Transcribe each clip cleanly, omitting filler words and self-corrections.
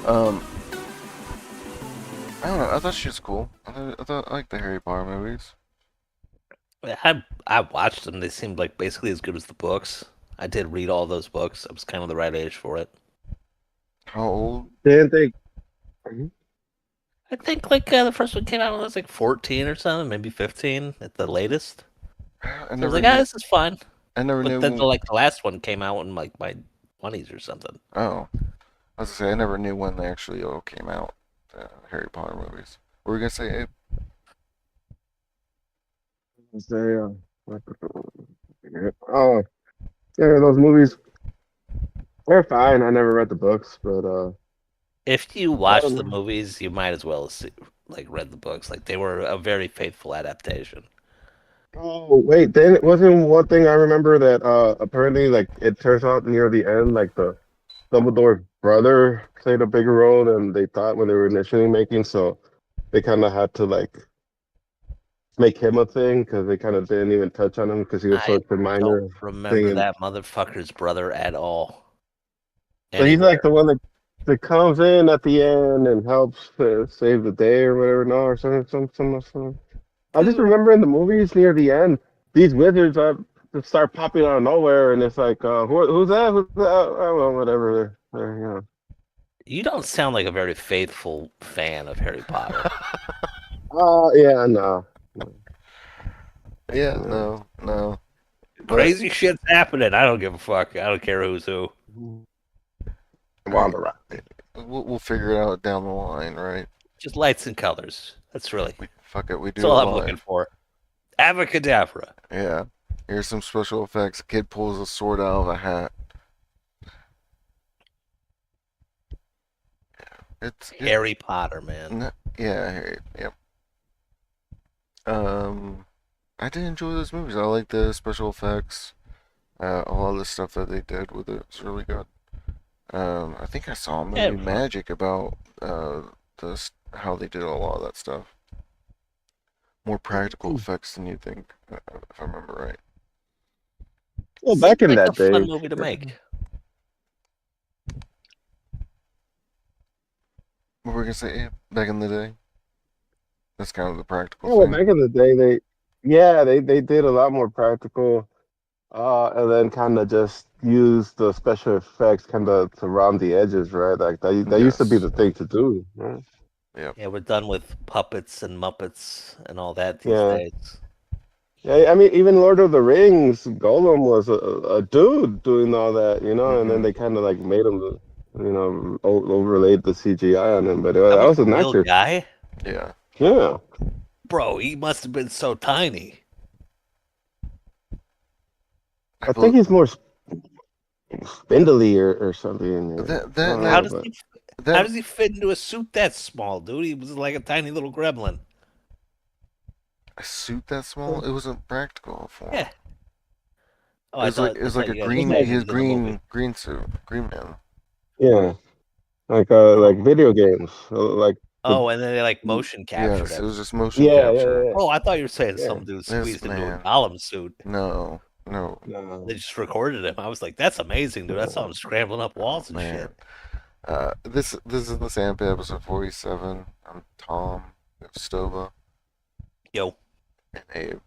Um, I don't know. I thought she was cool. I like the Harry Potter movies. I watched them. They seemed like basically as good as the books. I did read all those books. I was kind of the right age for it. How old? Didn't think. I think like the first one came out when I was like 14 or something, maybe 15 at the latest. I So I was never like, ah, knew. this is fun. I never But then knew. the last one came out in like my 20s or something. Oh, I was gonna say I never knew when they actually all came out. The Harry Potter movies. What were we gonna say, Abe? Say, oh, yeah, those movies, they're fine. I never read the books, but If you I watch don't the know. movies, you might as well see, like read the books. Like they were a very faithful adaptation. Oh, wait, then it wasn't one thing I remember that apparently like it turns out near the end like the Dumbledore's brother played a bigger role than they thought when they were initially making, so they kind of had to like make him a thing because they kind of didn't even touch on him because he was I such a don't minor thing. remember that motherfucker's brother at all So he's like anywhere. the one that comes in at the end and helps save the day or whatever, no, or something. I just Dude, remember in the movies near the end, these wizards just start popping out of nowhere, and it's like, who's that? Who's that? Oh, well, whatever. you don't sound like a very faithful fan of Harry Potter. Yeah, no. Yeah, No. no, no. But Crazy shit's happening. I don't give a fuck. I don't care who's who. hey, Wander right. we'll figure it out down the line, right? Just lights and colors. That's really Fuck it, we that's do it all I'm looking live. for. Avacadabra. Yeah. Here's some special effects. A kid pulls a sword out of a hat. It. Harry Potter, man. Yeah. Yep. Um, I did enjoy those movies. I like the special effects. A lot of the stuff that they did with it was really good. I think I saw a movie Yeah, Magic about how they did a lot of that stuff. More practical effects than you think, if I remember right. Well, seems back in like a that fun day, movie to make. What were we gonna say? Back in the day, that's kind of the practical yeah, well, thing. back in the day, they did a lot more practical, and then kind of just used the special effects kind of to round the edges, right? Like that used to be Yes. the thing to do, right? Yep. Yeah, we're done with puppets and Muppets and all that these Yeah. days. Yeah, I mean, even Lord of the Rings, Gollum was a dude doing all that, and then Mm-hmm. they kind of like made him, overlaid the CGI on him, but That that was was a an real actor. guy? Yeah. Yeah, Bro, he must have been so tiny. I I bel think he's more spindly or something. that I that don't and How know, that does but he how that does he fit into a suit that small, dude? He was like a tiny little gremlin. a suit that small, it wasn't practical for him. Yeah. Oh, I thought It I was like thought a you guys were green saying he his was in the movie. green suit, green man. yeah, like Oh. video games, like the Oh, and then they like motion captured Yes, it him. was just motion yeah, capture. Oh, I thought you were saying yeah. some dude This squeezed into a man, Gollum suit. no, no, They No, just recorded him. I was like, that's amazing, dude. I saw him scrambling up oh walls and man. shit. This is the Sandpit episode 47. I'm Tom, Stova, Yo, and Abe.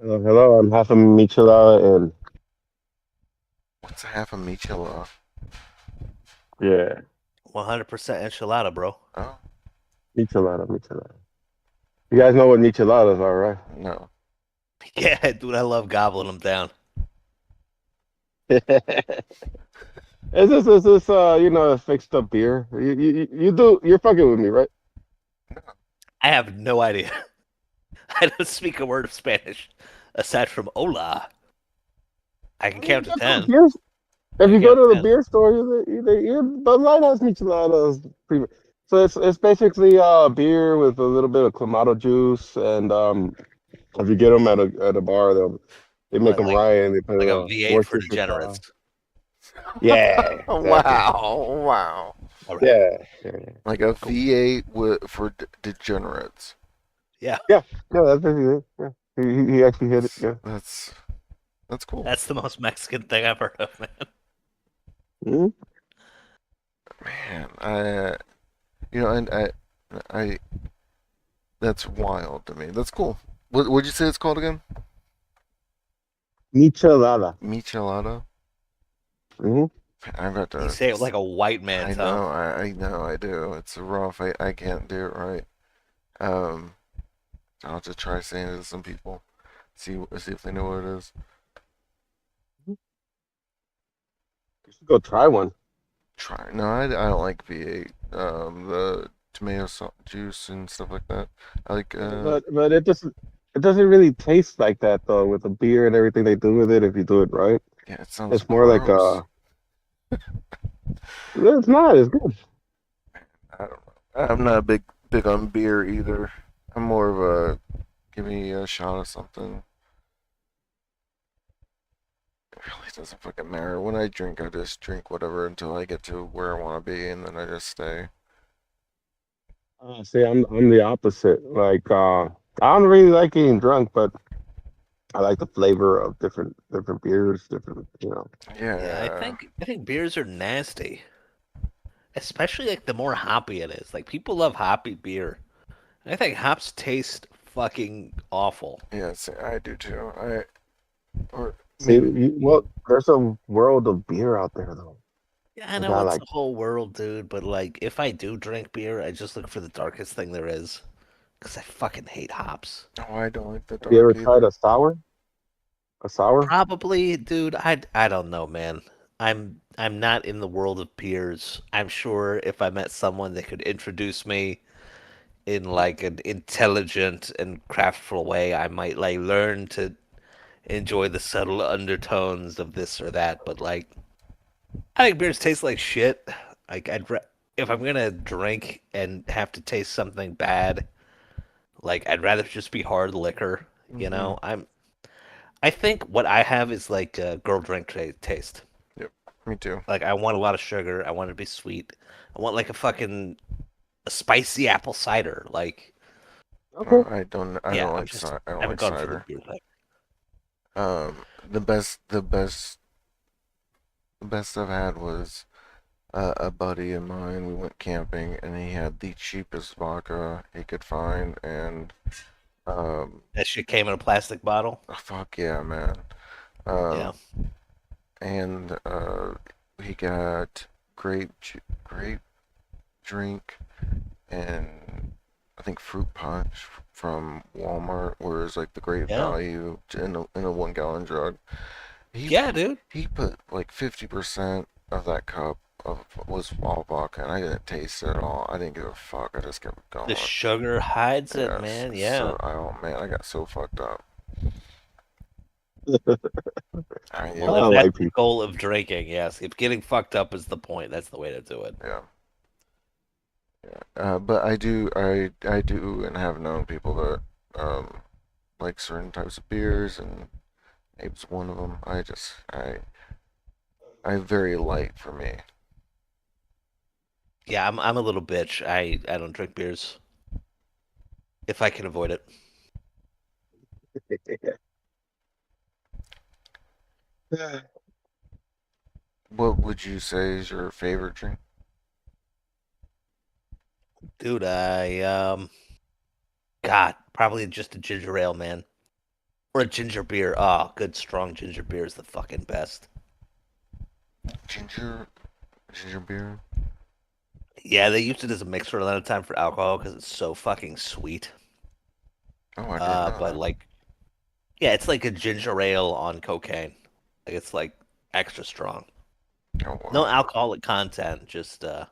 hello, I'm half a Michelada, and What's a half a Michelin? yeah, 100% enchilada, bro. Oh Michelada. You guys know what micheladas are, right? no. Yeah, dude, I love gobbling them down. Is this fixed up beer? You're fucking with me, right? I have no idea. I don't speak a word of Spanish aside from hola. I can I mean, count to that's what 10. beers. I If can you go count to to the 10. beer store, the line has micheladas. So it's basically beer with a little bit of clamato juice, and if you get them at a bar, they make Like, them like, rye and they put like a V8 for Worcestershire sauce. degenerates. Yeah, exactly. Wow, wow. All right. Yeah, yeah, Like a Cool. V8 for degenerates. Yeah, yeah. Yeah, that's basically it. Yeah, he actually hit it. That's Yeah. that's that's cool, that's the most Mexican thing I've heard of, man. Mhm. man. I, and I, that's wild to me. That's cool. What'd you say it's called again? Michelada. Michelada. Hmm. I've got You to. say it like a white I man's, huh? know. I know. I do. It's rough. I can't do it right. Um, I'll have to try saying it to some people. See if they know what it is. You should go try one. Try. No, I don't like V8. The tomato juice and stuff like that. I like. But it doesn't really taste like that though with the beer and everything they do with it if you do it right. Yeah, it sounds It's more like gross. it's not. It's good. I don't know. I'm not big on beer either. I'm more of a give me a shot of something. It really doesn't fucking matter. When I drink, I just drink whatever until I get to where I want to be, and then I just stay. See, I'm the opposite. Like I don't really like getting drunk, but I like the flavor of different beers, different Yeah, Yeah, I think beers are nasty, especially like the more hoppy it is. Like people love hoppy beer. I think hops taste fucking awful. yeah. I do too. Or See, maybe well, there's a world of beer out there though. Yeah, I I know got it's like, the whole world, dude, but like if I do drink beer, I just look for the darkest thing there is. Because I fucking hate hops. oh, I don't like the have you ever dark tried either. a sour? A sour? Probably, dude, I don't know, man. I'm not in the world of beers. I'm sure if I met someone that could introduce me in like an intelligent and craftful way, I might like learn to enjoy the subtle undertones of this or that, but like I think beers taste like shit. Like if I'm gonna drink and have to taste something bad, like I'd rather just be hard liquor. You Hmm. know, I think what I have is like a girl drink taste. Yep, me too. Like I want a lot of sugar. I want it to be sweet. I want like a spicy apple cider. Like Okay. I yeah, don't like I I don't haven't like gone for the cider. beer type. The best I've had was a buddy of mine. We went camping, and he had the cheapest vodka he could find, and um, That shit came in a plastic bottle. fuck yeah, man. Yeah. Um, and he got grape drink and I think fruit punch from Walmart, where it's like the great Yeah. value in a 1 gallon jug. He Yeah, dude. he put like 50% of that cup of was all vodka, and I didn't taste it at all. I didn't give a fuck. I just kept The going. sugar hides it, Yes, man. Yeah. so oh man, I got so fucked up. Well, Yeah, if I that's like the people. goal of drinking, yes. If getting fucked up is the point, that's the way to do it. yeah, yeah. But I do and have known people that like certain types of beers, and Abe's one of them. I very light for me. Yeah, I'm a little bitch. I don't drink beers if I can avoid it. What would you say is your favorite drink? Dude, God, probably just a ginger ale, man. Or a ginger beer. Oh, good strong ginger beer is the fucking best. Ginger, ginger beer. Yeah, they use it as a mixer a lot of time for alcohol because it's so fucking sweet. Oh, I didn't know But that. like, yeah, it's like a ginger ale on cocaine. Like it's like extra strong. Oh No wow. alcoholic content, just a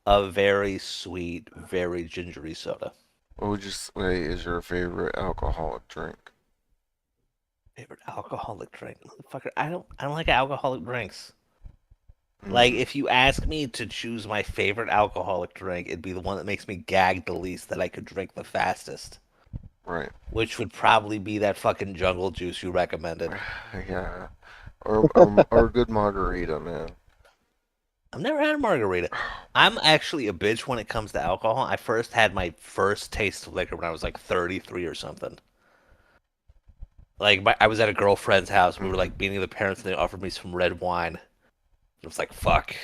very sweet, very gingery soda. What would you say is your favorite alcoholic drink? Favorite alcoholic drink, motherfucker. I don't like alcoholic drinks. Like, Mm, if you ask me to choose my favorite alcoholic drink, it'd be the one that makes me gag the least that I could drink the fastest, right. which would probably be that fucking jungle juice you recommended. Yeah. Or a good margarita, man. I've never had a margarita. I'm actually a bitch when it comes to alcohol. I first had my first taste of liquor when I was like 33 or something. Like, I was at a girlfriend's house. We were Mm-hmm. like meeting the parents, and they offered me some red wine. I was like, fuck.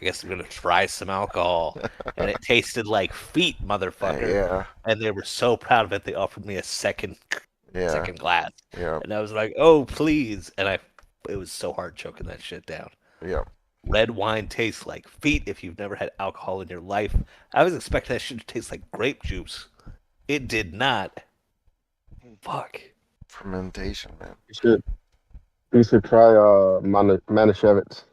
I guess I'm gonna try some alcohol. And it tasted like feet, motherfucker. Yeah, And they were so proud of it, they offered me a yeah, second glass. yeah, And I was like, oh please. And it was so hard choking that shit down. yeah. Red wine tastes like feet if you've never had alcohol in your life. I was expecting that shit to taste like grape juice. It did not. Fuck. Fermentation, man. You should you should try Manischewitz.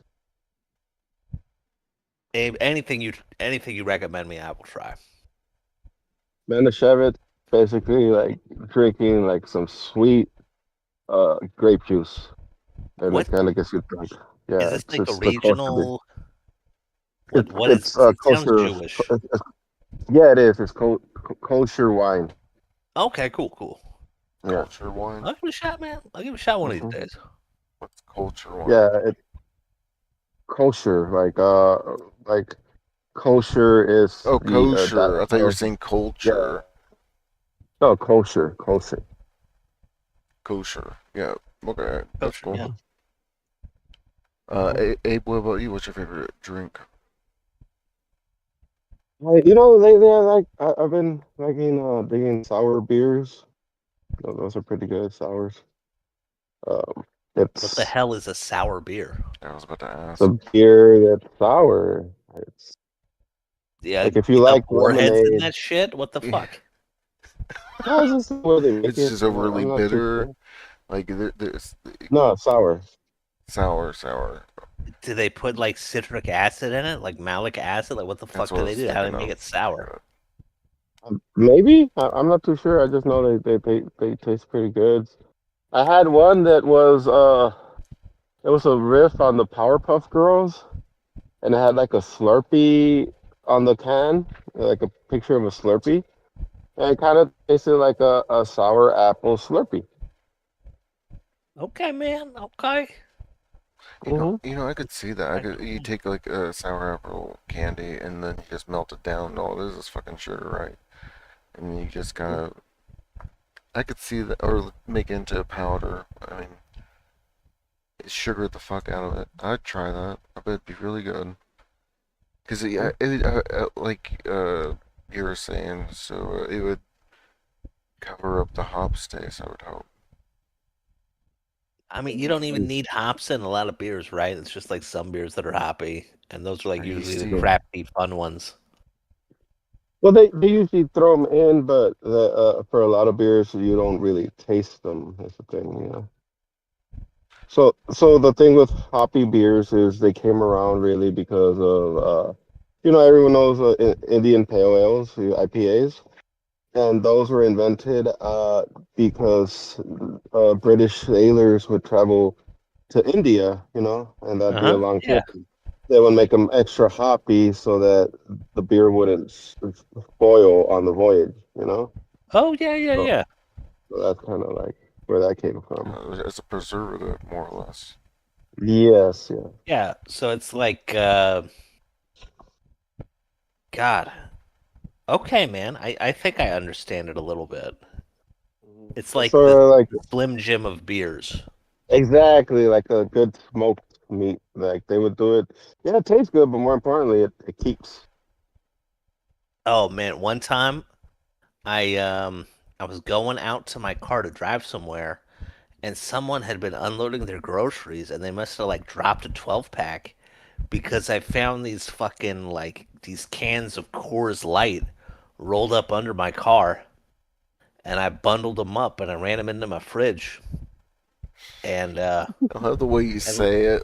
Abe, anything you recommend me, I will try. Manischewitz, basically like drinking like some sweet grape juice, and it What kind of gets you drunk. is Yeah, this like a it's the kosher beer. regional? What is It's this? It sounds kosher. Jewish. Yeah, it is. It's kosher wine. Okay, cool, cool. Yeah. Culture wine. I'll give it a shot, man. I'll give it a shot one of these hmm days. What's culture wine? Yeah, it's kosher. Like kosher is Oh, the kosher. I thought you were dietary. saying Yeah. culture. No, kosher. Kosher. Yeah. Okay, that's Kosher, cool. yeah. hmm hmm Abe, what about you? What's your favorite drink? You know, lately I've been liking digging sour beers. Those are pretty good sours. Um, What the it's hell is a sour beer? I was about to a ask. beer that's sour. It's Yeah, like if you you got like warheads in lemonade. that shit? What the fuck? No, it's just the way they make It's it. just overly I'm not too bitter. sure. Like there's No, it's sour. sour. Do they put like citric acid in it? Like malic acid? Like what the That's fuck what do I they was do? How do thinking they make of. it sour? Maybe I'm not too sure. I just know they taste pretty good. I had one that was it was a riff on the Powerpuff Girls, and it had like a Slurpee on the can, like a picture of a Slurpee, and it kind of tasted like a sour apple Slurpee. Okay, man. Okay. hmm I could see that. I could. You take like a sour apple candy and then you just melt it down. No, this is fucking sugar, right? And you just kind of. I could see that, or make it into a powder. I mean, sugar the fuck out of it. I'd try that. I bet it'd be really good. Cause like you were saying, so it would cover up the hops taste. I would hope. I mean, you don't even need hops in a lot of beers, right? It's just like some beers that are hoppy, and those are like Or usually the yeasty. crafty, fun ones. Well, they usually throw them in, but for a lot of beers, you don't really taste them. That's the thing, you know. So the thing with hoppy beers is they came around really because of everyone knows Indian Pale Ales, the IPAs, and those were invented because British sailors would travel to India, and that'd Uh be a huh. long Yeah. trip. They would make them extra hoppy so that the beer wouldn't spoil on the voyage, Oh yeah, yeah, So, yeah. so that's kind of like where that came from. As a preservative, more or less. Yes, yeah. Yeah. So it's like, God. Okay, man. I think I understand it a little bit. It's It's like sort the of like Slim Jim of beers. exactly like a good smoked meat. Like they would do it. Yeah, it tastes good, but more importantly, it keeps. Oh man, one time I was going out to my car to drive somewhere, and someone had been unloading their groceries, and they must have like dropped a 12 pack because I found these fucking like these cans of Coors Light rolled up under my car, and I bundled them up and I ran them into my fridge, and I love the way you and say it.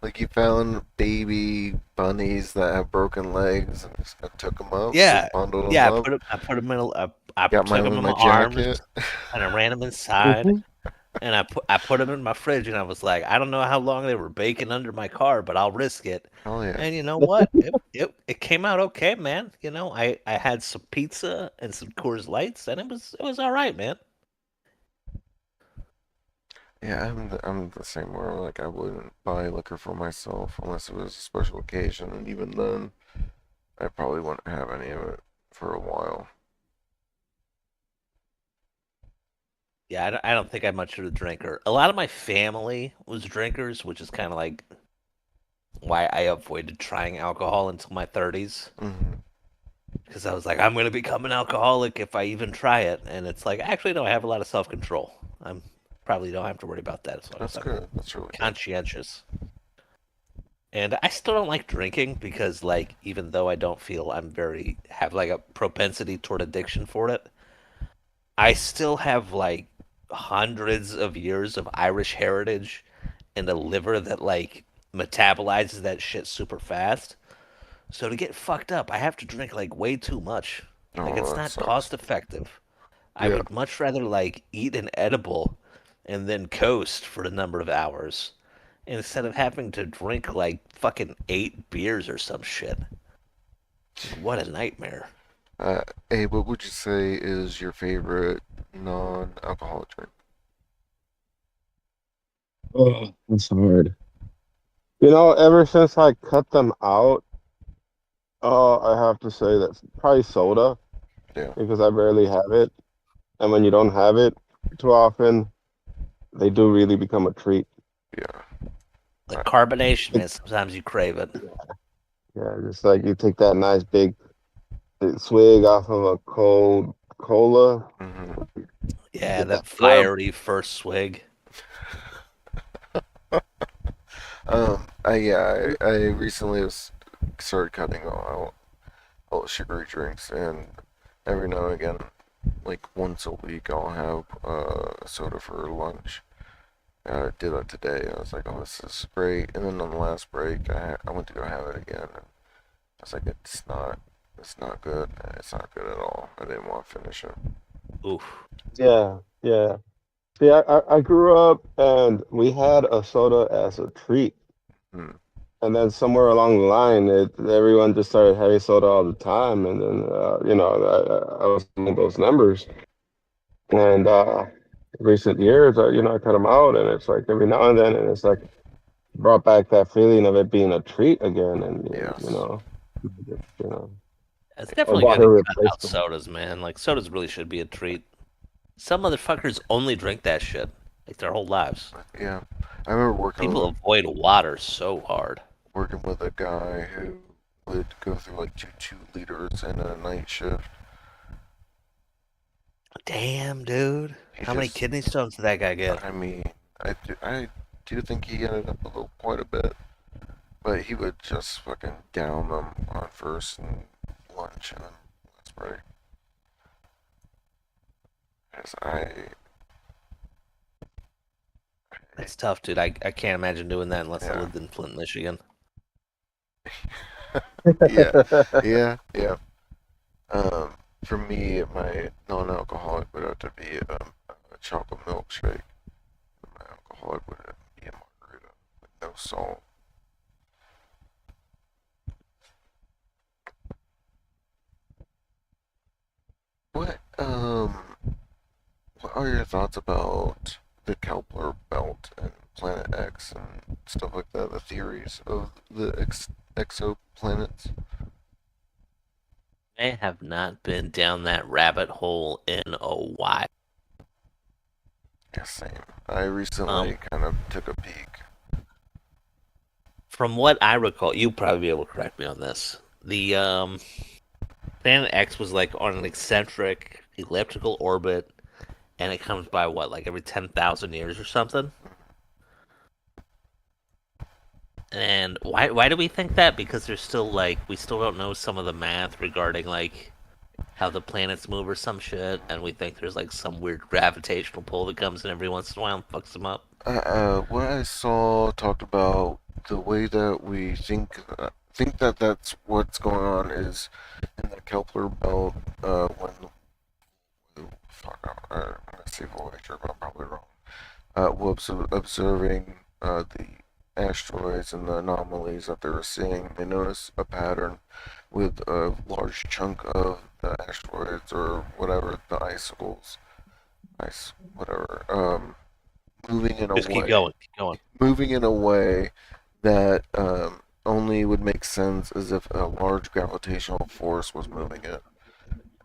Like you found baby bunnies that have broken legs and just took them up, yeah, just bundled them yeah, up. I put them in, I Got took mine them in in my my arms jacket. and I ran them inside. Mhm. And I put them in my fridge, and I was like, I don't know how long they were baking under my car, but I'll risk it. Oh yeah. And you know what? It came out okay, man. I had some pizza and some Coors Lights, and it was all right, man. Yeah, I'm the same way. Like I wouldn't buy liquor for myself unless it was a special occasion, and even then, I probably wouldn't have any of it for a while. Yeah, I don't think I'm much of a drinker. A lot of my family was drinkers, which is kind of like why I avoided trying alcohol until my 30s. Hmm. Because I was like, I'm going to become an alcoholic if I even try it. And it's like, actually, no, I have a lot of self control. I'm probably don't have to worry about that as long as That's I'm good. That's really good. conscientious. And I still don't like drinking because, like, even though I don't feel have like a propensity toward addiction for it, I still have like hundreds of years of Irish heritage and a liver that like metabolizes that shit super fast. So to get fucked up, I have to drink like way too much. Like Oh, it's that not sucks. cost effective. I Yeah. would much rather like eat an edible and then coast for a number of hours instead of having to drink like fucking 8 beers or some shit. What a nightmare. Uh, hey, what would you say is your favorite non-alcoholic drink? Oh, that's hard. Ever since I cut them out, I have to say that probably soda Yeah, because I rarely have it, and when you don't have it too often, they do really become a treat. yeah. The I, carbonation, Like, man, sometimes you crave it. yeah, just like you take that nice big swig off of a cold cola. hmm Yeah, Get that that flip. fiery first swig. I recently was started cutting out all the sugary drinks, and every now and again, like once a week, I'll have a soda for lunch. I did that today. I was like, oh, this is great. And then on the last break, I went to go have it again, and I was like, it's not good. It's not good at all. I didn't want to finish it. Oof. Yeah, yeah. See, I grew up and we had a soda as a treat. Hmm. And then somewhere along the line, everyone just started having soda all the time. And then, I was among those numbers. And recent years, I cut them out. And it's like every now and then, and it's like brought back that feeling of it being a treat again. And, Yes. just, It's a definitely good water to cut out replacement. sodas, man. Like sodas really should be a treat. Some motherfuckers only drink that shit like their whole lives. Yeah. I remember People avoid water so hard. working with a guy who would go through like 2 liters in a night shift. Damn, dude. He How many just, kidney stones did that guy get? I mean, I do think he ended up a little quite a bit, but he would just fucking down them on first and lunch and then last break. Cause That's tough, dude. I can't imagine doing that unless I yeah, lived in Flint, Michigan. yeah, yeah, yeah. Um, for me, my non-alcoholic would have to be a chocolate milkshake. My alcoholic would be a margarita with no salt. What are your thoughts about the Kepler belt and Planet X and stuff like that? The theories of the exoplanets? I have not been down that rabbit hole in a while. Yeah, same. I Um, recently kind of took a peek. from what I recall, you'll probably be able to correct me on this. The Planet X was like on an eccentric elliptical orbit, and it comes by what, like every 10,000 years or something? And why do we think that? Because there's still like we still don't know some of the math regarding like how the planets move or some shit, and we think there's like some weird gravitational pull that comes in every once in a while and fucks them up. What I saw talked about the way that we think that that's what's going on is in the Kepler belt. When fuck, I'm gonna say Voyager, but I'm probably wrong. We're observing the asteroids and the anomalies that they were seeing. They noticed a pattern with a large chunk of the asteroids or whatever the ice, whatever, moving in a Just keep way, going, keep going. moving in a way that only would make sense as if a large gravitational force was moving it.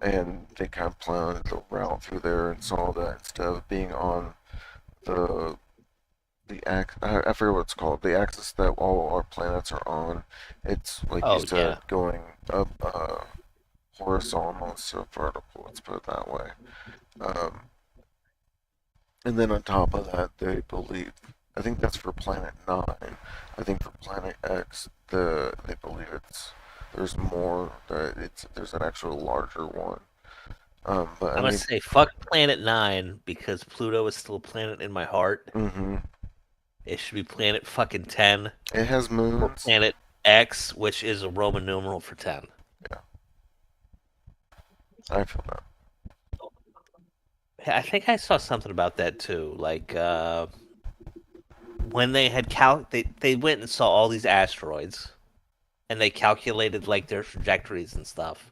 And they kind of planned the route through there and saw that instead of being on the I forget what it's called. The axis that all our planets are on. It's like you Oh said, yeah. going up horizontal instead of vertical. Let's put it that way. Um, and then on top of that, they believe. I think that's for Planet Nine. I think for Planet X, they believe there's more. That there's an actual larger one. But I I'm gonna mean, say fuck Planet 9 because Pluto is still a planet in my heart. hmm It should be Planet fucking 10 it has or moons. Planet X, which is a Roman numeral for 10. Yeah, I feel that. I think I saw something about that too. Like when they had they went and saw all these asteroids and they calculated like their trajectories and stuff.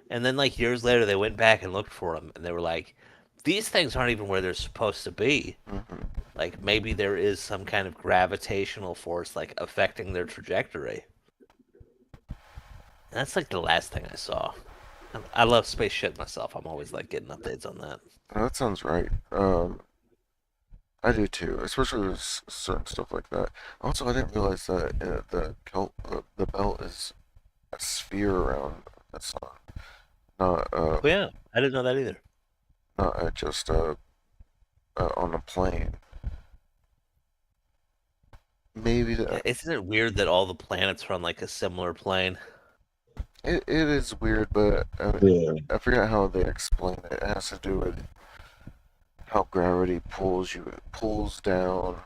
And then like years later they went back and looked for them and they were like these things aren't even where they're supposed to be. hmm Like maybe there is some kind of gravitational force like affecting their trajectory. And that's like the last thing I saw. I love space shit myself. I'm always like getting updates on that. That sounds right. I do too, especially with certain stuff like that. Also, I didn't realize that the belt is a sphere around the sun, not Oh yeah, I didn't know that either. just on a plane. Maybe Yeah, isn't it weird that all the planets are on like a similar plane? it is weird, but Yeah. I forget how they explain it. It has to do with how gravity pulls down.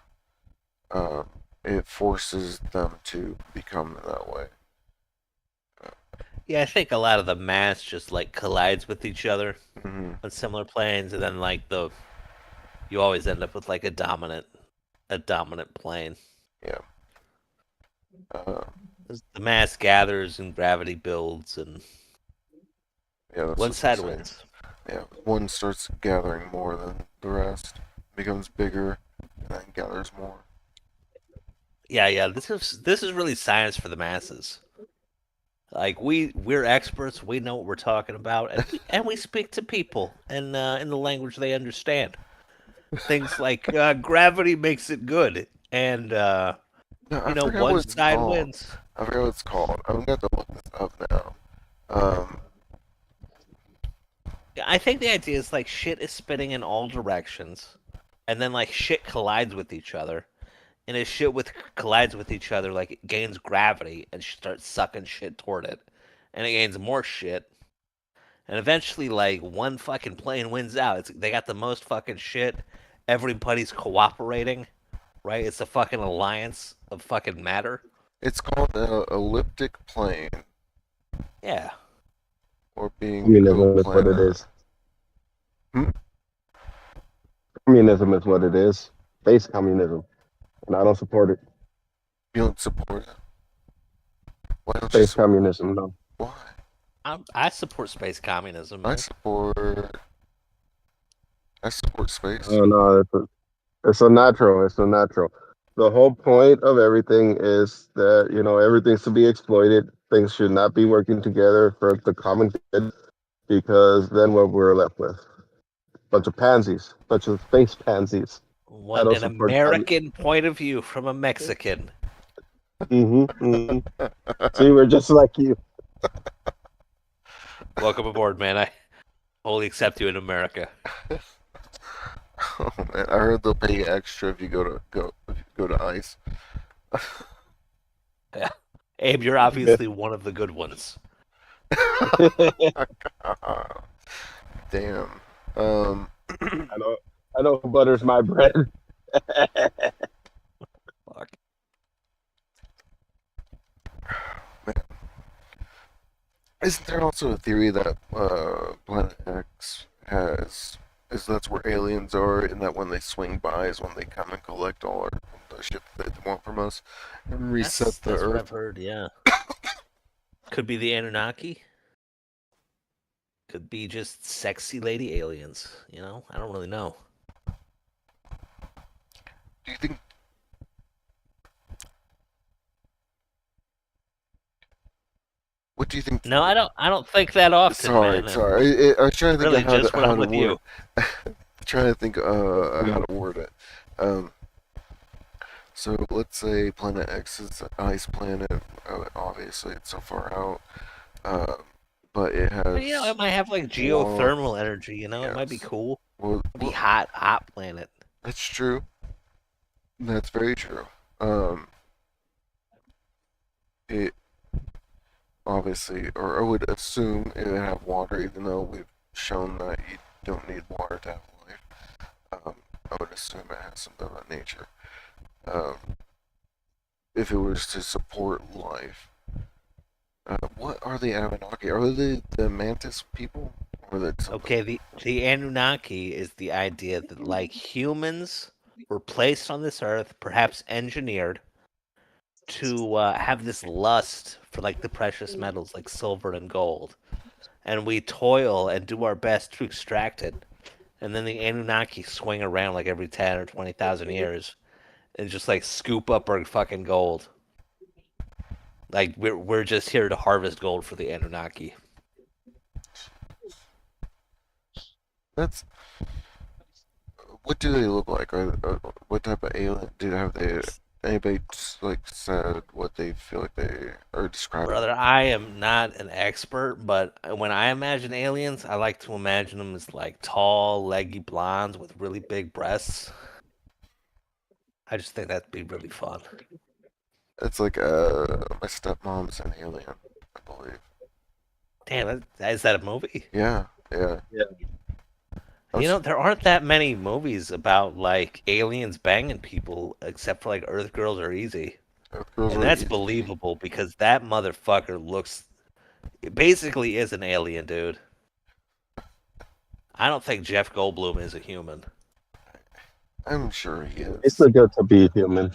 Um, it forces them to become that way. Yeah, I think a lot of the mass just like collides with each other hmm on similar planes, and then like the you always end up with like a dominant plane. Yeah. Uh, The mass gathers and gravity builds, and yeah, that's one what they side say. wins. Yeah, one starts gathering more than the rest, becomes bigger, and then gathers more. Yeah, yeah. This is really science for the masses. Like we're experts. We know what we're talking about, and we speak to people in the language they understand. Things like gravity makes it good, and No, I forgot one what it's side called. wins. I forgot what it's called. I'm gonna have to look this up now. Um, I think the idea is like shit is spinning in all directions, and then like shit collides with each other, and as shit with collides with each other, like it gains gravity and starts sucking shit toward it, and it gains more shit, and eventually like one fucking plane wins out. They got the most fucking shit. Everybody's cooperating, right? It's a fucking alliance of fucking matter. it's called elliptic plane Yeah. or being Communism is what it coplanar. is. Hmm? Communism is what it is. Base communism. And I don't support it. You don't support it? Why don't you Space support? communism, no. Why? I support space communism, I man. support. I support space. Oh no, it's a natural. It's a natural. The whole point of everything is that, everything's to be exploited. Things should not be working together for the common good because then what we're left with? Bunch of pansies, bunch of space pansies. I What don't an support American point of view from a Mexican. hmm See, we're just like you. Welcome aboard, man. I wholly accept you in America. Oh man, I heard they'll pay you extra if you go to ice. Yeah. Abe, you're obviously one of the good ones. Damn. Um, I know who butters my bread. Fuck. isn't there also a theory that Planet X has is that's where aliens are, and that when they swing by is when they come and collect all the shit that they want from us and reset the That's what I've Earth? heard, yeah. Could be the Anunnaki. Could be just sexy lady aliens. I don't really know. Do you think? What do you think? No, I don't think that often, Sorry, man. sorry. I was trying to think Really of just when how I'm to with word. you. Trying to think how to word it. Um, So let's say Planet X is an ice planet. Obviously, it's so far out, uh, but it But, has it might have like warm. geothermal energy. It might be Yes. cool. It'd be Well, hot, hot planet. that's true. That's very true. Um, it obviously, or I would assume it would have water, even though we've shown that you don't need water to have life. Um, I would assume it has something of that nature. Um, if it was to support life. What are the Abenaki? Are they the mantis people? Or that something? Okay, the Anunnaki is the idea that like humans were placed on this earth, perhaps engineered to have this lust for like the precious metals like silver and gold, and we toil and do our best to extract it, and then the Anunnaki swing around like every 10 or 20,000 years and just like scoop up our fucking gold. Like we're just here to harvest gold for the Anunnaki. That's what do they look like? What type of alien do have they? Anybody like said what they feel like they are describing? Brother, I am not an expert, but when I imagine aliens, I like to imagine them as like tall, leggy blondes with really big breasts. I just think that'd be really fun. It's like my stepmom's an alien, I believe. Damn, is that a movie? Yeah, yeah. Yeah. I was There aren't that many movies about like aliens banging people except for like Earth Girls Are Easy. girls And are that's easy. believable because that motherfucker looks it basically is an alien, dude. I don't think Jeff Goldblum is a human. I'm sure he It's is. still good to be human.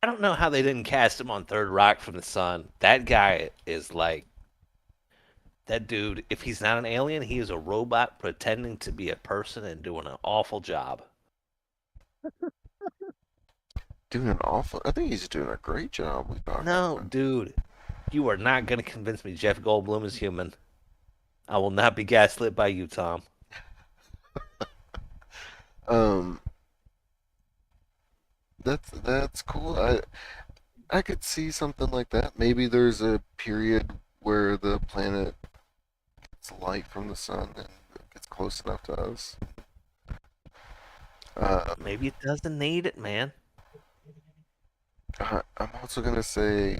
I don't know how they didn't cast him on Third Rock from the Sun. That guy is like that dude. If he's not an alien, he is a robot pretending to be a person and doing an awful job. Doing an awful. I think he's doing a great job. We talking No, about. dude, you are not gonna convince me Jeff Goldblum is human. I will not be gaslit by you, Tom. Um, that's cool. I could see something like that. Maybe there's a period where the planet gets light from the sun and it gets close enough to us. Um, Maybe it doesn't need it, man. I'm also gonna say,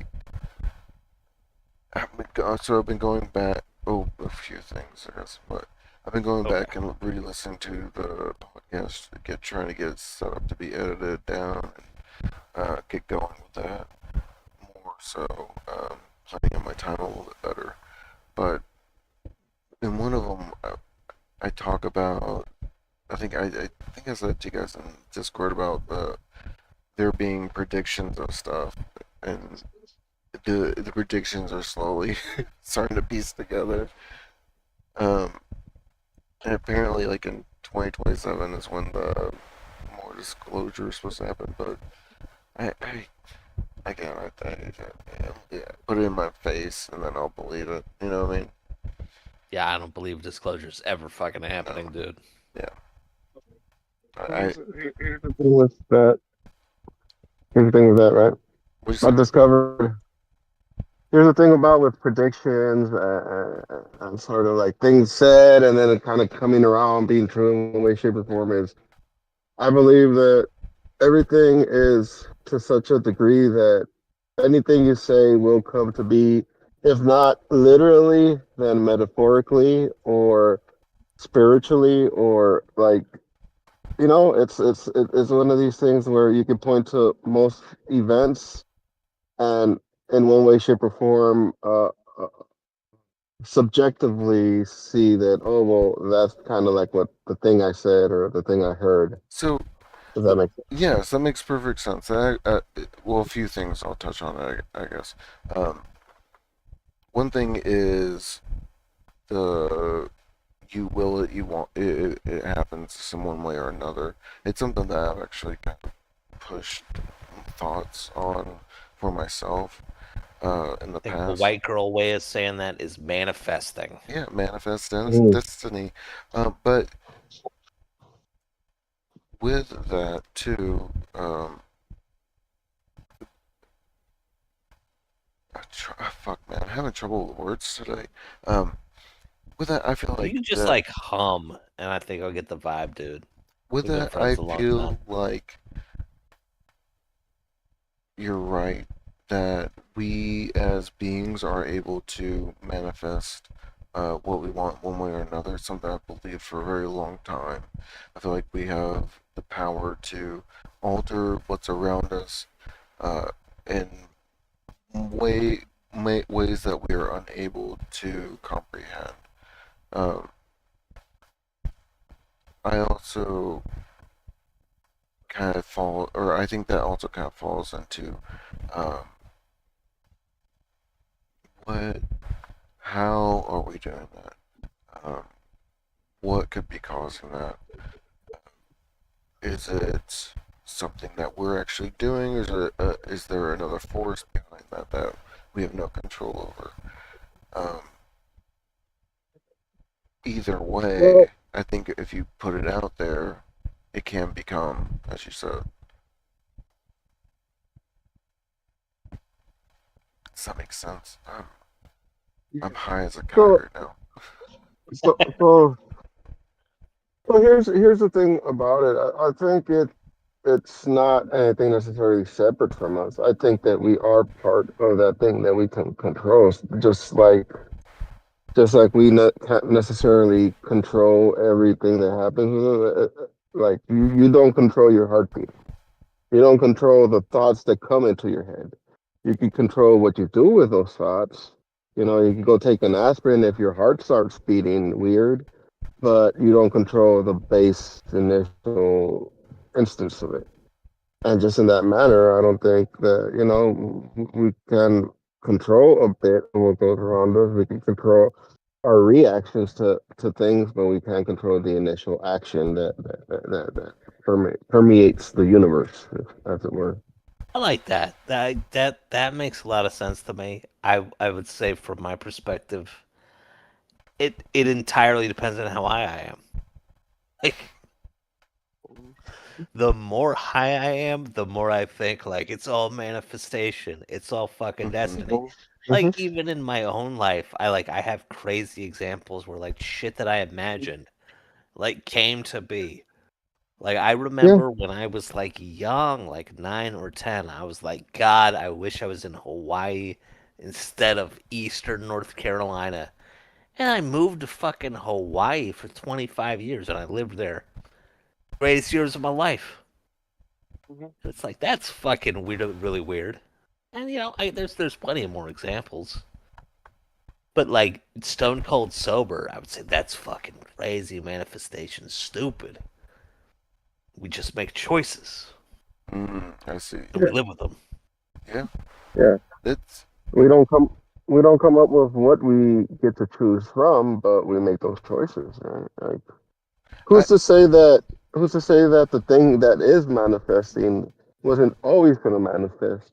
so I've been going back. Oh, a few things, I guess, but I've been going Okay. back and re-listening to the podcast, trying to get it set up to be edited down and get going with that more. So, planning on my time a little bit better. But in one of them, I talk about. I think I said to you guys in Discord about there being predictions of stuff, and the predictions are slowly starting to piece together. Um, and apparently, like in 2027 is when the more disclosure is supposed to happen. But I again, yeah, put it in my face and then I'll believe it. You know what I mean? Yeah, I don't believe disclosure's ever fucking No, happening, dude. yeah. Well, here's the thing with that. Here's the thing with that, right? What you I say? discovered. Here's the thing about with predictions and sort of like things said and then it kind of coming around being true in one way, shape, or form is I believe that everything is to such a degree that anything you say will come to be, if not literally, then metaphorically or spiritually or like it's one of these things where you can point to most events and in one way, shape, or form, subjectively see that, oh, well, that's kind of like what the thing I said or the thing I heard. So, Does that make sense? yes, that makes perfect sense. Well, a few things I'll touch on, I guess. Um, one thing is the you will it, you want it happens some one way or another. It's something that I've actually kind of pushed thoughts on for myself in the I think the past. white girl way of saying that is manifesting. Yeah, manifest Mm. destiny. But with that too, having trouble with words today. Um, with that, I feel You like can just that. like hum, and I think I'll get the vibe, dude. With We've been that, I friends a long time. feel like you're right that we as beings are able to manifest what we want one way or another. Something I've believed for a very long time. I feel like we have the power to alter what's around us uh, in way, ways that we are unable to comprehend. Um, I also kind of fall, or I think that also kind of falls into um, what, how are we doing that? Um, what could be causing that? Is it something that we're actually doing? Is there another force behind that that we have no control over? Um, Either Well, way, I think if you put it out there, it can become, as you said. Does that make sense? I'm high as a kite so right now. so so so here's the thing about it. I think it's not anything necessarily separate from us. I think that we are part of that thing that we can control. Just like we can't necessarily control everything that happens. Like you don't control your heartbeat. You don't control the thoughts that come into your head. You can control what you do with those thoughts. You can go take an aspirin if your heart starts beating weird, but you don't control the base initial instance of it. And just in that manner, I don't think that, we can control a bit of what goes around us. We can control our reactions to things, but we can't control the initial action that permeates the universe, as it were. I like that. That makes a lot of sense to me. I would say from my perspective, it entirely depends on how high I am. Like the more high I am, the more I think like it's all manifestation. It's all fucking Hmm. destiny. Mm-hmm. Like even in my own life, I have crazy examples where like shit that I imagined like came to be. Like I Yeah. remember when I was like young, like 9 or 10, I was like, God, I wish I was in Hawaii instead of Eastern North Carolina. And I moved to fucking Hawaii for 25 years and I lived there. Greatest years of my life. And it's like that's fucking weird, really weird. And there's plenty of more examples. But like stone cold sober, I would say that's fucking crazy manifestation. Stupid. We just make choices I see. and we Yeah. live with them. Yeah, Yeah. it's. We don't come we don't come up with what we get to choose from, but we make those choices, right? Like I. who's to say that the thing that is manifesting wasn't always going to manifest?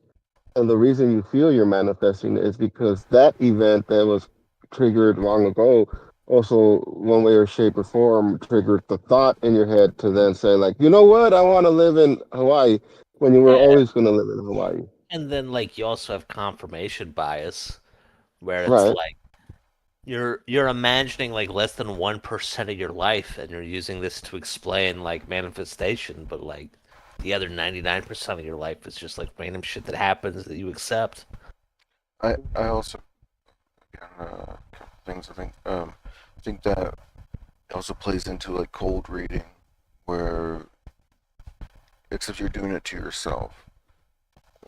And the reason you feel you're manifesting is because that event that was triggered long ago also one way or shape or form triggered the thought in your head to then say like, you know what, I want to live in Hawaii when you were Yeah. always going to live in Hawaii. And then like you also have confirmation bias where it's Right. like you're imagining like less than 1% of your life and you're using this to explain like manifestation, but like the other 99% of your life is just like random shit that happens that you accept. I also a couple things. I think that also plays into like cold reading, where except you're doing it to yourself,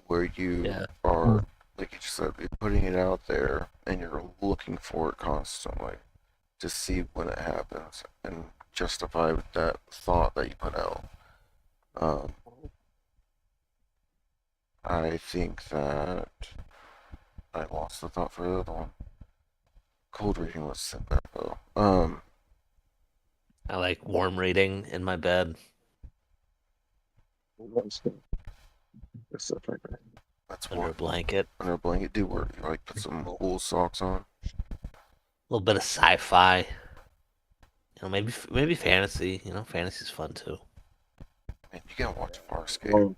where you Yeah. are, like you just said, you're putting it out there and you're looking for it constantly to see when it happens and justify that thought that you put out. Um, I think that I lost the thought for the other one. Cold reading was sent there though. I like warm reading in my bed Stuff like that. that's under what a blanket. under a blanket do work. You like put some wool socks on. A little bit of sci-fi. Maybe fantasy. Fantasy's fun too. Man, you gotta watch Farscape. Um,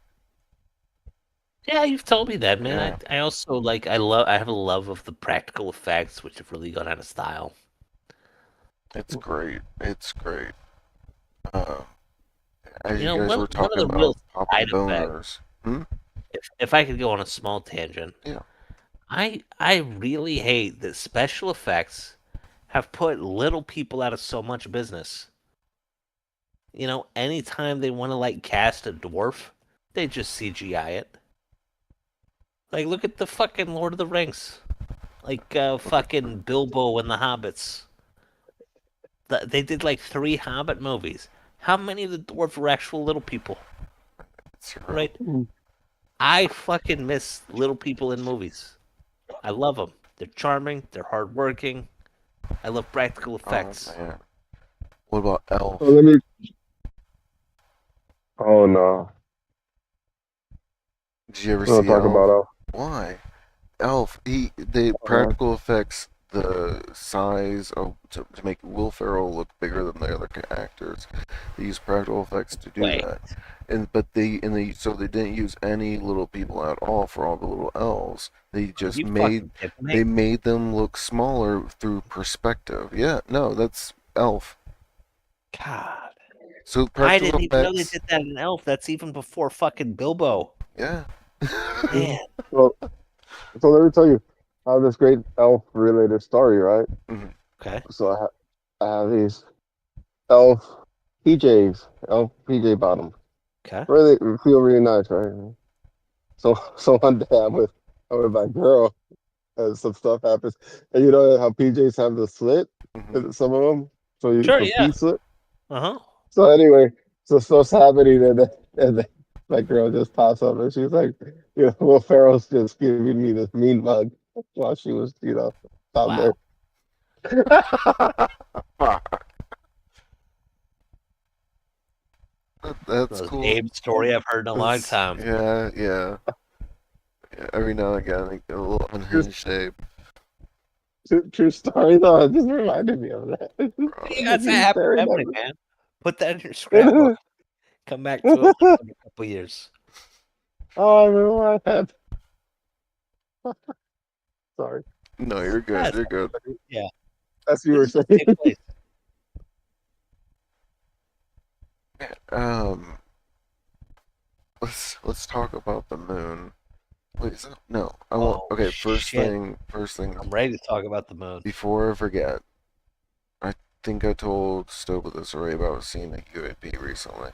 Yeah, you've told me that, man. Yeah, I also like I have a love of the practical effects, which have really gone out of style. it's great. It's great. Uh, as You you know, guys one were one of talking the real about popping side effects, boners. Hmm? if I could go on a small tangent, Yeah. I really hate that special effects have put little people out of so much business. Anytime they want to like cast a dwarf, they just CGI it. Like, look at the fucking Lord of the Rings. Like, fucking Bilbo and the Hobbits. They did like 3 Hobbit movies. How many of the dwarves were actual little people? It's zero. Right? I fucking miss little people in movies. I love them. They're charming. They're hardworking. I love practical Oh effects. man. What about So Elf? let me. Oh no, Did you ever we don't see talk about Elf? Why? Elf. The uh, practical effects, the size of to make Will Ferrell look bigger than the other actors. They use practical effects to do Wait, that, and so they didn't use any little people at all for all the little elves. They are just you made fucking kidding they me? made them look smaller through perspective. Yeah, no, that's Elf. God. So I practical didn't even know they effects. did that in Elf. That's even before fucking Bilbo. Yeah. Man. so so let me tell you, I have this great elf related story, right? Mhm. Okay. So I have these elf PJs, elf PJ bottoms. Okay. Really feel really nice, right? So one day I'm with my girl and some stuff happens. And you know how PJs have the slit Mhm. in some of them? So Sure, the yeah. feet slit. Uh-huh. So anyway, so stuff's happening and then my girl just pops up and she's like, Will Ferrell's just giving me this mean mug while she was, down there. Wow. That's Most cool. Abe story I've heard in a long It's, time. yeah, yeah, yeah. Every now and again, like, a little True, unhinged shape. true story though. It just reminded me of that. You Bro. got a He's happy staring memory, man. Put that in your scrapbook. at Come back to it me. in a couple years. Oh, I remember what I had. Sorry. No, you're good. Yes. You're good. Yeah. That's what you This were is the saying. same place. Um, let's talk about the moon. Wait, no, I want. Oh Okay, shit. first thing, I'm ready to talk about the moon. before I forget, I think I told Stoba this already, but I was seeing a UAP recently.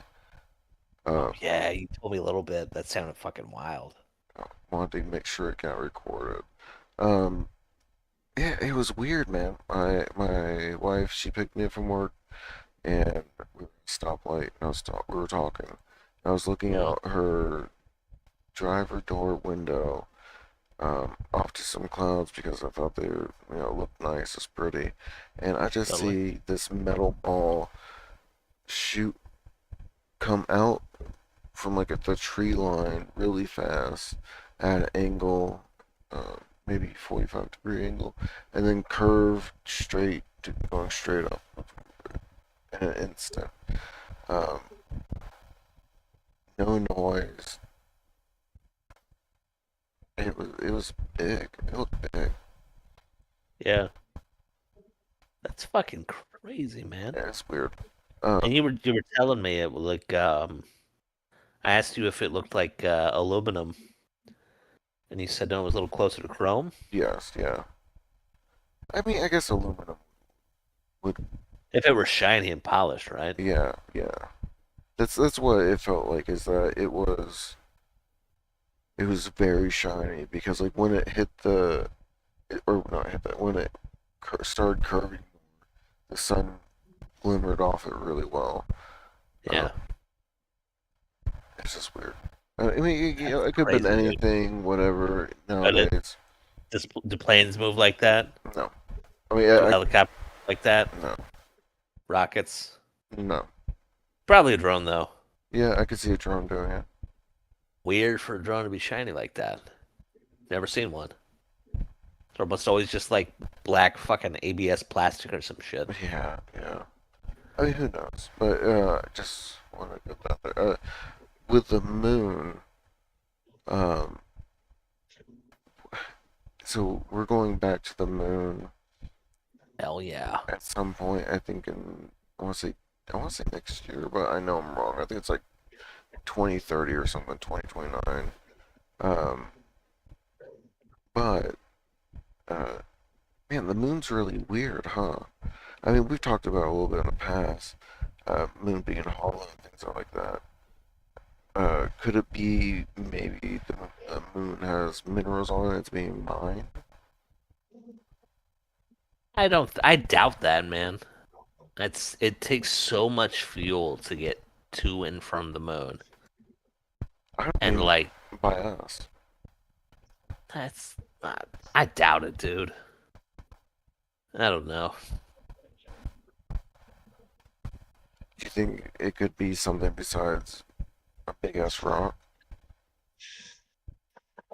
Oh Uh, yeah, you told me a little bit. That sounded fucking wild. I wanted to make sure it got recorded. Um, yeah, it was weird, man. My wife, she picked me up from work, and we were at a stoplight, and we were talking. I was looking Yeah. out her driver door window, off to some clouds because I thought they were, looked nice, it's pretty, and I just Totally. see this metal ball shoot come out from like at the tree line really fast at an angle, uh, maybe 45-degree angle, and then curve straight to going straight up in an instant. Um, no noise. It was big. It looked big. Yeah. That's fucking crazy, man. Yeah, it's weird. And you were telling me it was like I asked you if it looked like aluminum, and you said no, it was a little closer to chrome. Yes, yeah. I mean, I guess aluminum would. If it were shiny and polished, right? Yeah, yeah. That's what it felt like. Is that it was very shiny because like when it hit or not hit that when it started curving, the sun glimmered off it really well. Um, Yeah. it's just weird. I mean, That's it could have been crazy, dude. anything, whatever. But Nowadays, do planes move like that? no. I mean, Do helicopters like that? no, Rockets? no. Probably a drone though. Yeah, I could see a drone doing it. Weird for a drone to be shiny like that. Never seen one. It's almost always just like black fucking ABS plastic or some shit. Yeah, yeah. I mean, who knows? But just want to get that there. With the moon, so we're going back to the moon Hell yeah. at some point. I think I want to say I want to say next year, but I know I'm wrong. I think it's like 2030 or something, 2029. Um, but uh, man, the moon's really weird, huh? I mean, we've talked about it a little bit in the past, moon being hollow and things like that. Could it be maybe the moon has minerals on it, it's being mined? I doubt that, man. It takes so much fuel to get to and from the moon. I don't And mean like by us. that's not, I doubt it, dude. I don't know. Do you think it could be something besides a big ass rock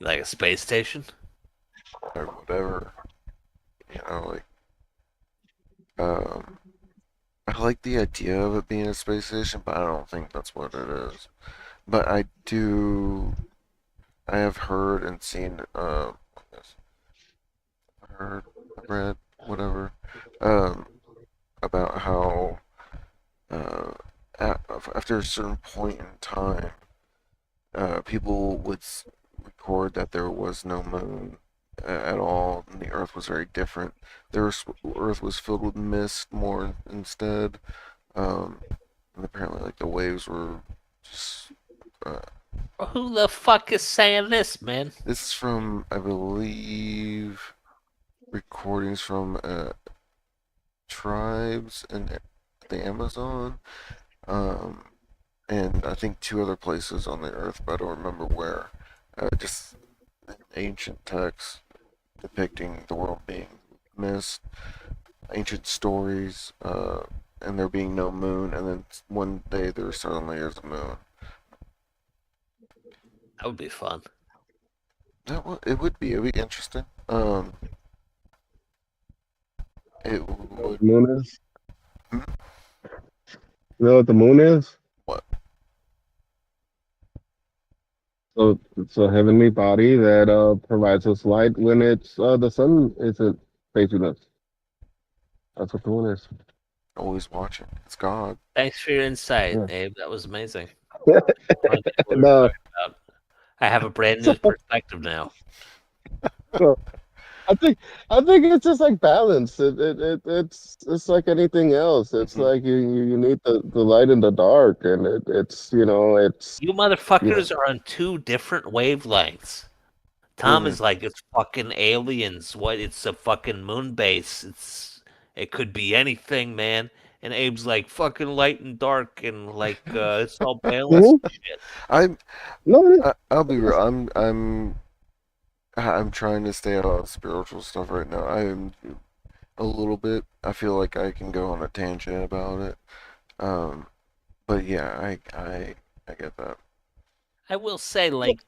Like a space station? or whatever? You know, like um, I like the idea of it being a space station, but I don't think that's what it is. But I have heard and seen, yes, heard, read, whatever, um, about how uh, after a certain point in time, people would record that there was no moon at all, and the Earth was very different. Earth was filled with mist more instead, um, and apparently, like the waves were just. Uh, Who the fuck is saying this, man? this is from, I believe, recordings from tribes in the Amazon, um, and I think two other places on the Earth, but I don't remember where. Just ancient texts depicting the world being mist, ancient stories, and there being no moon, and then one day there suddenly is a moon. That would be fun. It would be. It would be interesting. It You know what would. the moon is? Hmm? You know what the moon is? What? So it's a heavenly body that provides us light when it's the sun isn't facing us. That's what the moon is. Always watching. It's God. Thanks for your insight, Yeah. Abe. That was amazing. No idea what we were No, talking about. I have a brand new perspective now. so I think I think it's just like balance. It's like anything else. It's Hmm. like you need the light in the dark, and it's it's You you know motherfuckers are on two different wavelengths. What do you Tom mean? is like, it's fucking aliens. What? It's a fucking moon base. It could be anything, man. And Abe's like, fucking light and dark, and like, it's all balance Mhm. and shit. I'm. No, I'll be real. I'm trying to stay out of spiritual stuff right now. I'm a little bit. I feel like I can go on a tangent about it. Um, but yeah, I get that. I will say, like,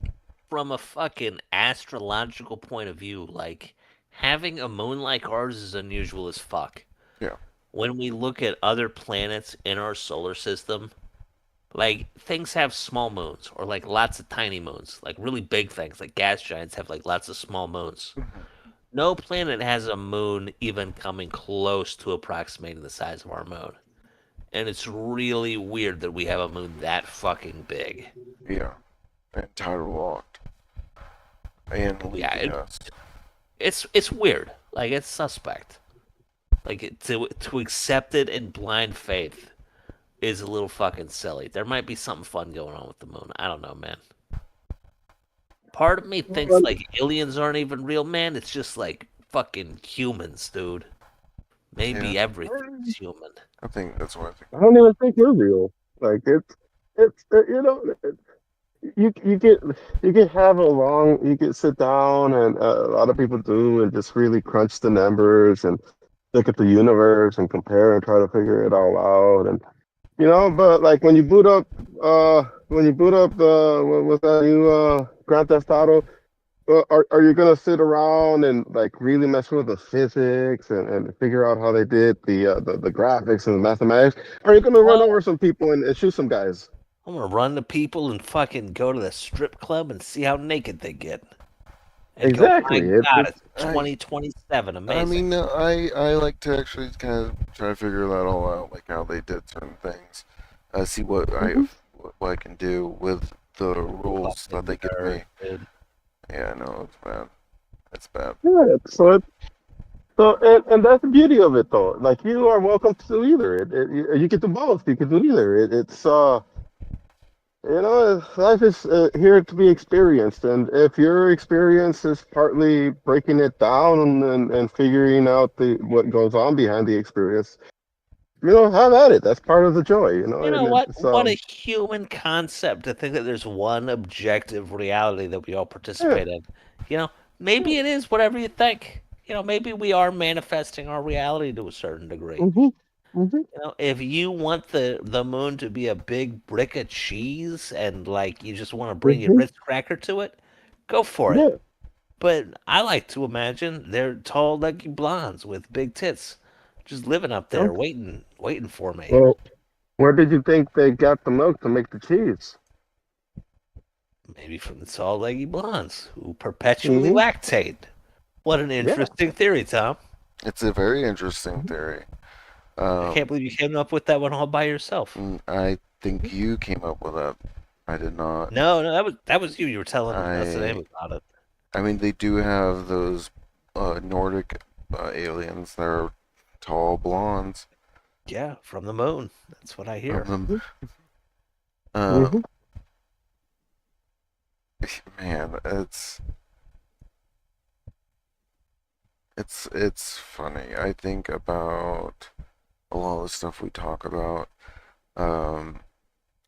from a fucking astrological point of view, like, having a moon like ours is unusual as fuck. Yeah. When we look at other planets in our solar system, like things have small moons or like lots of tiny moons, like really big things, like gas giants have like lots of small moons. Mhm. No planet has a moon even coming close to approximating the size of our moon. And it's really weird that we have a moon that fucking big. Yeah. And tidal locked and Yeah, leaving us. it's weird. Like it's suspect. Like to accept it in blind faith is a little fucking silly. There might be something fun going on with the moon. I don't know, man. Part of me thinks well, like aliens aren't even real, man. It's just like fucking humans, dude. Yeah, Maybe everything's human. I think that's what I think. I don't even think we're real. Like it's you get you can have a long you can sit down and a lot of people do and just really crunch the numbers and look at the universe and compare and try to figure it all out and but like when you boot up the what was that new Grand Theft Auto, are you gonna sit around and like really mess with the physics and figure out how they did the graphics and the mathematics? Or are you gonna run over Well, some people and shoot some guys? I'm gonna run to people and fucking go to the strip club and see how naked they get. and go, my Exactly. God, It's it's I 2027. I Amazing. mean, I like to actually kind of try to figure that all out, like how they did certain things. See mhm. what I can do with the rules that Fucking they give nerd, me. dude. Yeah, no, it's bad. It's bad. Yeah. So and that's the beauty of it, though. Like you are welcome to do either. You can do both. You can do either. Life is here to be experienced, and if your experience is partly breaking it down and figuring out the what goes on behind the experience, have at it. That's part of the joy, You know and what? it's What a human concept to think that there's one objective reality that we all yeah. participate in. You know, maybe it is whatever you think. Maybe we are manifesting our reality to a certain degree. Hmm. Hmm. If you want the moon to be a big brick of cheese and like you just want to bring your Hmm. Ritz cracker to it, go for it. Yeah. But I like to imagine they're tall, leggy blondes with big tits, just living up there, Okay. waiting for me. Well, where did you think they got the milk to make the cheese? Maybe from the tall, leggy blondes who perpetually Hmm. lactate. What an Yeah. interesting theory, Tom. It's a very interesting Mhm. theory. I Um, can't believe you came up with that one all by yourself. I think you came up with that. I did not. No, no, that was you. You were telling us the name I about it. I mean, they do have those Nordic aliens that are tall blondes. Yeah, from the moon. That's what I Of hear. them, uh, Hmm. man, it's funny. I think about a lot of the stuff we talk about. Um,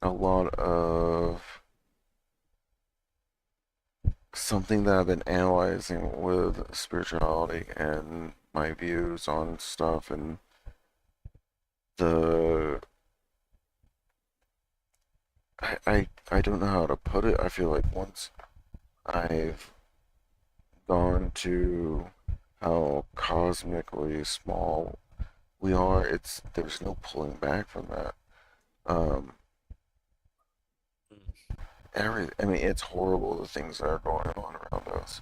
a lot of something that I've been analyzing with spirituality and my views on stuff and the I don't know how to put it. I feel like once I've gone to how cosmically small we are, there's no pulling back from that. Um, I mean, it's horrible the things that are going on around us.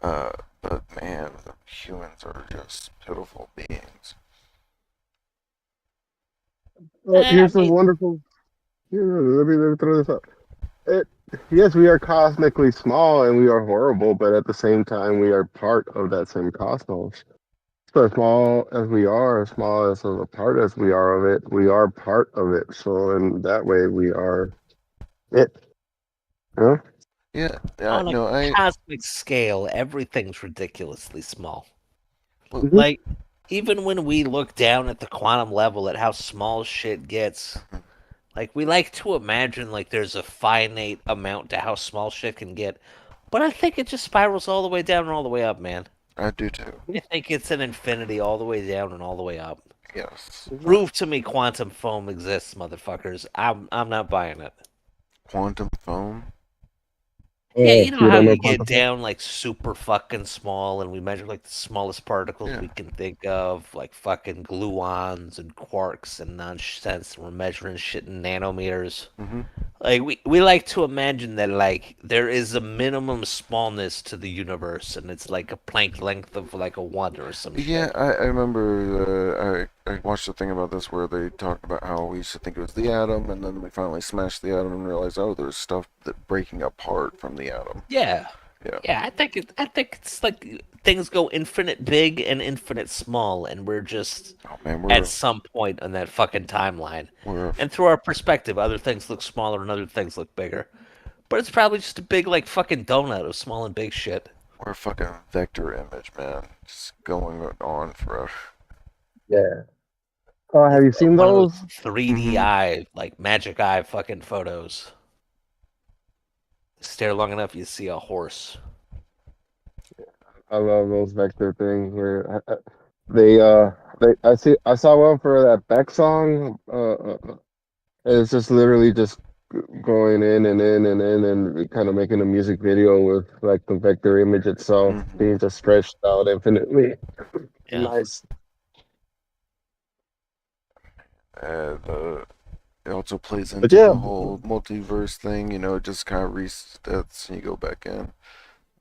Uh, but man, the humans are just pitiful beings. I Here's a mean, wonderful. Here, let me throw this up. It, yes, we are cosmically small and we are horrible, but at the same time, we are part of that same cosmos. So as small as we are, as small as of a part as we are of it, we are part of it. So in that way, we are it. Huh? Yeah, on a no, cosmic scale, everything's ridiculously small. well, Hmm. Like, even when we look down at the quantum level at how small shit gets, like, we like to imagine like there's a finite amount to how small shit can get. But I think it just spirals all the way down and all the way up, man. I do too. I think it's an infinity all the way down and all the way up. Yes. Hmm. Prove to me quantum foam exists, motherfuckers. I'm not buying it. Quantum foam? Yeah, Oh, you know you how don't know you get quantum? down like super fucking small and we measure like the smallest particles Yeah. we can think of, like fucking gluons and quarks and nonsense. We're measuring shit in nanometers. Hmm. Like we like to imagine that like there is a minimum smallness to the universe and it's like a Planck length of like a one or some Yeah, shit. I remember I watched a thing about this where they talked about how we used to think it was the atom, and then we finally smashed the atom and realized, oh, there's stuff that breaking apart from the atom. Yeah. Yeah. Yeah, I think it's like things go infinite big and infinite small and we're just Oh man, at some point on that fucking timeline. we're a, And through our perspective, other things look smaller and other things look bigger. But it's probably just a big, like, fucking donut of small and big shit. we're a fucking vector image, man. Just going on forever. Yeah. Oh, have It's you seen one of those those? 3D Hmm. eye, like, magic eye fucking photos. Stare long enough, you see a horse. I love those vector things where they I saw one for that Beck song. It's just literally just going in and in and in and kind of making a music video with like the vector image itself Hmm. being just stretched out infinitely. Yeah. Nice. The It also plays But into yeah, the whole multiverse thing. It just kind of resets and you go back in.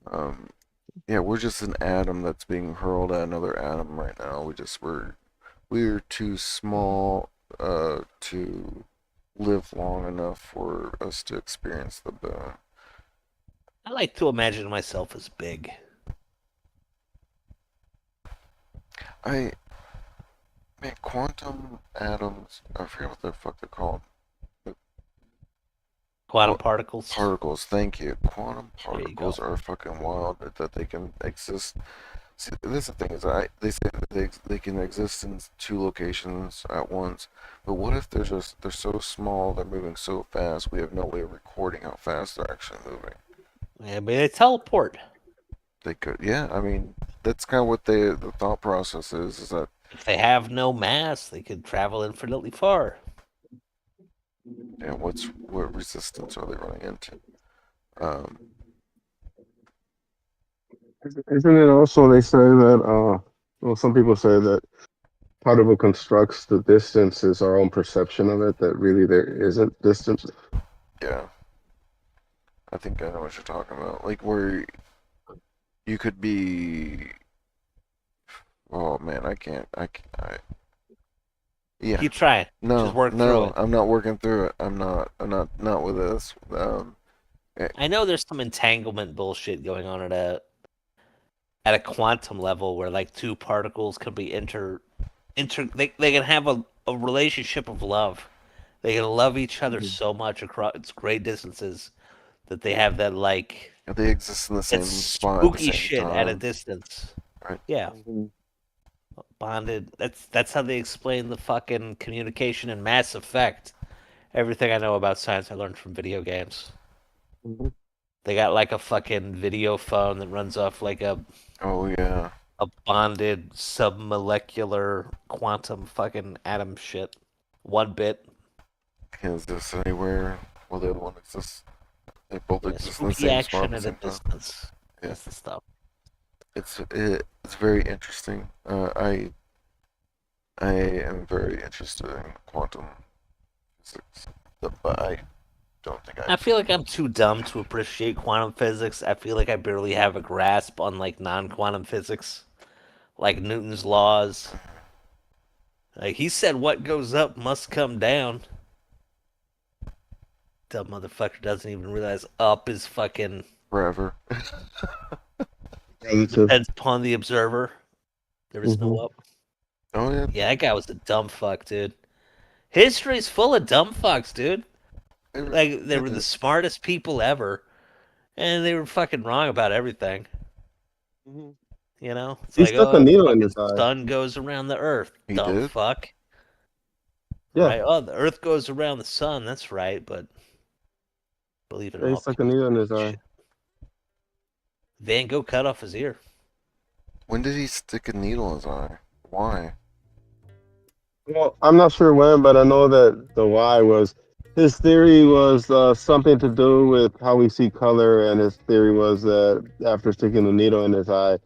Um, Yeah, we're just an atom that's being hurled at another atom right now. We're too small to live long enough for us to experience the boon. I like to imagine myself as big. I Man, quantum atoms, I forget what the fuck they're called. Quantum Qu- particles. Particles, thank you. Quantum There you go. particles are fucking wild that they can exist. See, this is the thing is, they say that they can exist in two locations at once, but what if they're so small, they're moving so fast, we have no way of recording how fast they're actually moving. Yeah, but they teleport. They could, yeah. I mean, that's kind of what the thought process is that If they have no mass, they could travel infinitely far. yeah, what resistance are they running into? Um, Isn't it also they say that well some people say that part of what constructs the distance is our own perception of it, that really there isn't distance. yeah, I think I know what you're talking about. Like where you could be. Oh man, I can't. Yeah. Keep trying. Just No, work through no, it. I'm not working through it. I'm not. I'm not with this. Eh, I know there's some entanglement bullshit going on at a quantum level where like two particles could be they can have a relationship of love. They can love each other Mhm. so much across great distances that they have that like they exist in the it's same spot at the spooky same shit at a time, distance. right? Yeah, Mhm. bonded. That's how they explain the fucking communication and Mass Effect. Everything I know about science I learned from video games. Mhm. They got like a fucking video phone that runs off like Oh yeah. a bonded submolecular quantum fucking atom shit. 1 bit. Can exist anywhere. Well, the other one exists. They both Yeah, exist in the spooky same spot at action the at a same time. distance. Yeah, That's the stuff. it's very interesting. I am very interested in quantum physics, but I don't think I I've. feel like I'm too dumb to appreciate quantum physics. I feel like I barely have a grasp on like non-quantum physics, like Newton's laws. Like he said, what goes up must come down. Dumb motherfucker doesn't even realize up is fucking Forever. Positive. depends upon the observer. There is no Mhm. up. Oh yeah, Yeah, that guy was a dumb fuck, dude. History's full of dumb fucks, dude. Like they it were the is. smartest people ever, and they were fucking wrong about everything. Mhm. You know, it's He like, stuck a oh, the needle in fucking his eye. sun goes around the Earth, He dumb did. fuck. Yeah, Right? Oh, the Earth goes around the sun. That's right, but believe in yeah, he all stuck a kinds of needle in his eye. shit. Van Gogh cut off his ear. When did he stick a needle in his eye? Why? Well, I'm not sure when, but I know that the why was his theory was something to do with how we see color, and his theory was that after sticking the needle in his eye,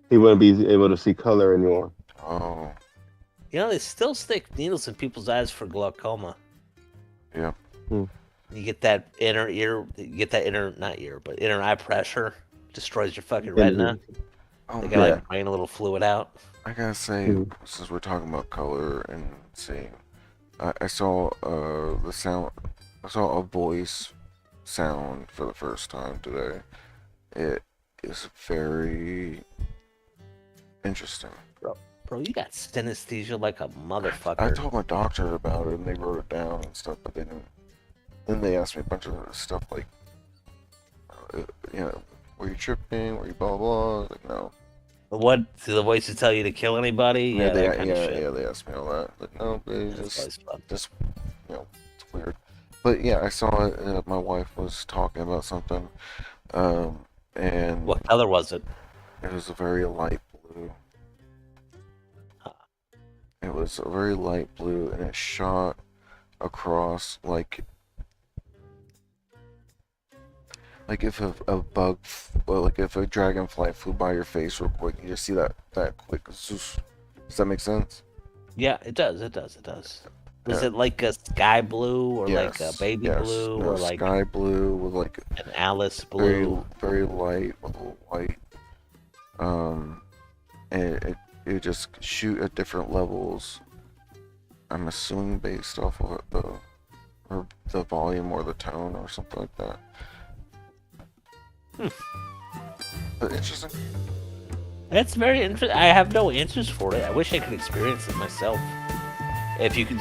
he wouldn't be able to see color anymore. Oh, You know, they still stick needles in people's eyes for glaucoma. yeah. Hmm. You get that inner ear, you get that inner, not ear, but inner eye pressure. Destroys your fucking retina. And, Oh They gotta man, yeah. like drain a little fluid out. I gotta say, Mhm. since we're talking about color and seeing, I saw the sound. I saw a voice sound for the first time today. It is very interesting. Bro, you got synesthesia like a I motherfucker. told my doctor about it and they wrote it down and stuff, but they didn't. Then they asked me a bunch of stuff like, you know, were you tripping? Were you blah blah? Blah? I was like, no. What do the voices tell you to kill anybody? Yeah, Yeah, that kind of shit. yeah, they asked me all that. Like, no, they That's always fun. just, it's weird. But yeah, I saw it. My wife was talking about something, um, and What color was it? it was a very light blue. It was a very light blue, and it shot across like if a bug, well, like if a dragonfly flew by your face real quick, you just see that quick. Zoosh. Does that make sense? Yeah, it does. It does. It does. Was Yeah. it like a sky blue or like a Yes. baby Yes. blue No, or like sky blue with like an Alice very blue? very light with a little white. they just shoot at different levels. I'm assuming based off of the volume or the tone or something like that. But interesting. That's very interesting. I have no answers for it. I wish I could experience it myself. If you could